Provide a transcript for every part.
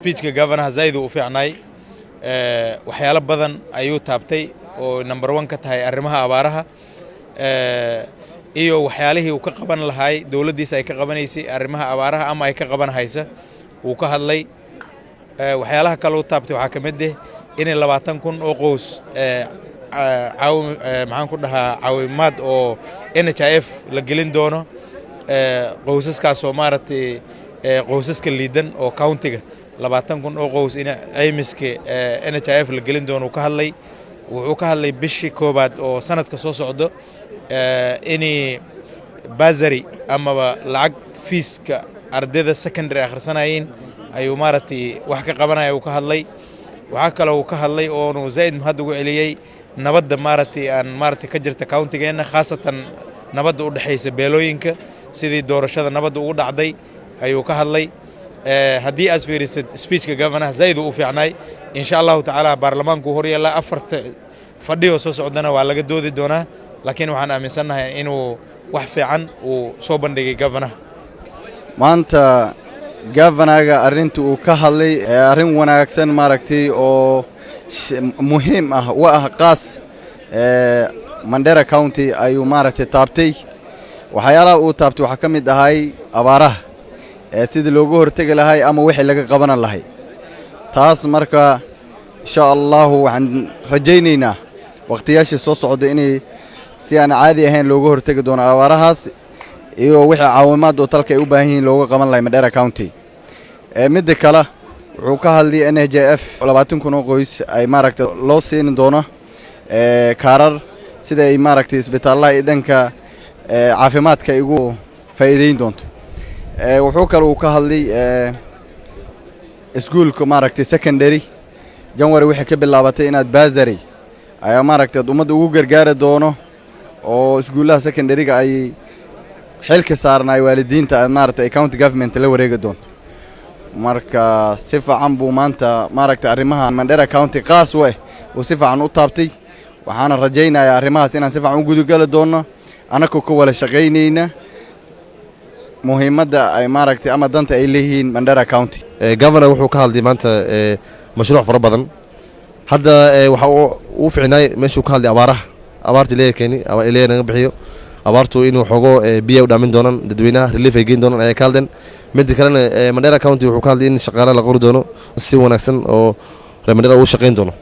speechka governor zaid u fiicnay waxyaalo badan ayuu taabtay oo number 1 ka tahay arrimaha abaaraha iyo waxyaalihii uu ka qaban lahaay dawladdiisa ay ka qabanaysay arrimaha abaaraha ama ay ka qaban haysa uu ka hadlay waxyaalaha kale uu taabtay waxa kamid ah in 20,000 oo qoys maxaan ku dhahaa caawimaad oo NHIF la gelin doono qoysaskaas oo maaragtay qoysaska liidan oo countiga 20,000 oo qoys in aymiska NHIF la gelin doono ka hadlay wuxuu ka hadlay bishii koobaad oo sanadka soo socdo inay bazari ama lacag feeska ardayda secondary akhrisanayeen ayuu maaragtay wax ka qabanaya uu ka hadlay waxa kale uu ka hadlay oo zaid mahad ugu celiyay nabadda maaragtay aan maaragtay ka jirta countigeena khaasatan nabadda u dhaxaysa beelooyinka sidii doorashada nabadda ugu dhacday ayuu ka hadlay haddii aad fiirisid speechka governor zaid u fiicnay insha Allah ta'ala baarlamaanku hor yeela afarta fadhiyo soo socdana waa laga doodi doonaa laakiin waxaan aaminsanahay inuu wax fiican uu soo bandhigay governor maanta governorga arinta uu ka hadlay arin wanaagsan maaragtay oo muhiim ah waa qaas Mandera County ayuu maaragtay taabtay waxyaalaha uu taabtay waxa kamid ahay abaaraha sidii loogu hortagi lahay ama wixii laga qaban lahay taas marka insha Allah waxaan rajaynaynaa waqtiyaasha soo socda inay si aan caadi ahayn loogu hortagi doono abaarahaas iyo wixii caawimaad oo talka ay u baahan yihiin looga qaban lahay Mandera County mid kale wuxuu ka hadlay NHIF 20,000 oo qoys ay maaragtay loo siin doono kaarar sida ay maaragtay isbitaalaha ee dhanka caafimaadka igu faa'iideyn doonto wuxuu kale uu ka hadlay iskuulka maaragtay secondary January wixii ka bilaabatay inaad bazari ay maaragtay ummadda ugu gargaar doono oo iskuulaha secondary-ga ay xilka saarnay waalidiinta maaragtay county government la wareegi doonto marka si fiican buu maanta maaragtay arrimaha Mandera County qaas oo si fiican u taabtay waxaan rajaynayaa arrimahaas inaan si fiican u gudagal doono anaka ku wala shaqeynayna muhiimadda ay maaragtay ama danta ay leeyihiin Mandera County governor wuxuu ka hadlay maanta mashruuc fara badan hadda waxa uu fiicnay meeshuu ka hadlay abaartii leeyahay ama ilaahay naga bixiyo abaartu inuu xogo biyo u dhaamin doonaan dadweynaha relief ay geyn doonaan ay ka hadleen mid kalena Mandera County wuxuu ka hadlay in shaqaale la qori doono si wanaagsan oo Mandera uu shaqeyn doono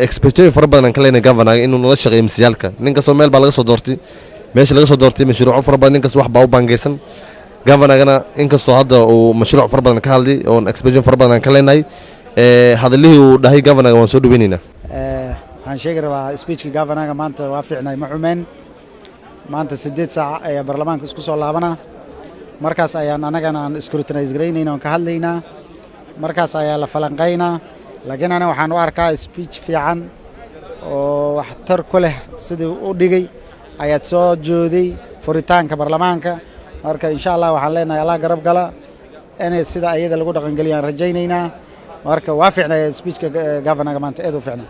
expectation fara badan ka leeyahay governor inuu nala shaqeeyo misiyalka ninka Soomaaliya baa laga soo doortay meesha laga soo doortay mashruuc fara badan ninkaas wax baa u bangeysan governorgana inkastoo hadda uu mashruuc fara badan ka hadlay oo expectation fara badan ka leenahay hadalihii uu dhahay governor waan soo dhaweynayna waxaan sheegi rabaa speechka governorga maanta waa fiicnay ma xumeen maanta 8 saac ayaa baarlamaanka isku soo laabana markaas ayaan anagana aan scrutinize gareynayna oo ka hadlaynaa markaas ayaa la falanqeynaa laakiin ana waxaan u arkaa speech fiican oo wax tar ku leh sidii u dhigay ayaad soo jooday furitaanka baarlamaanka marka insha Allah waxaan leenahay Allah garab gala inay sida ayada lagu dhaqan galiyaan rajaynaynaa marka waa fiicnay speechka governorga maanta aad u fiicnay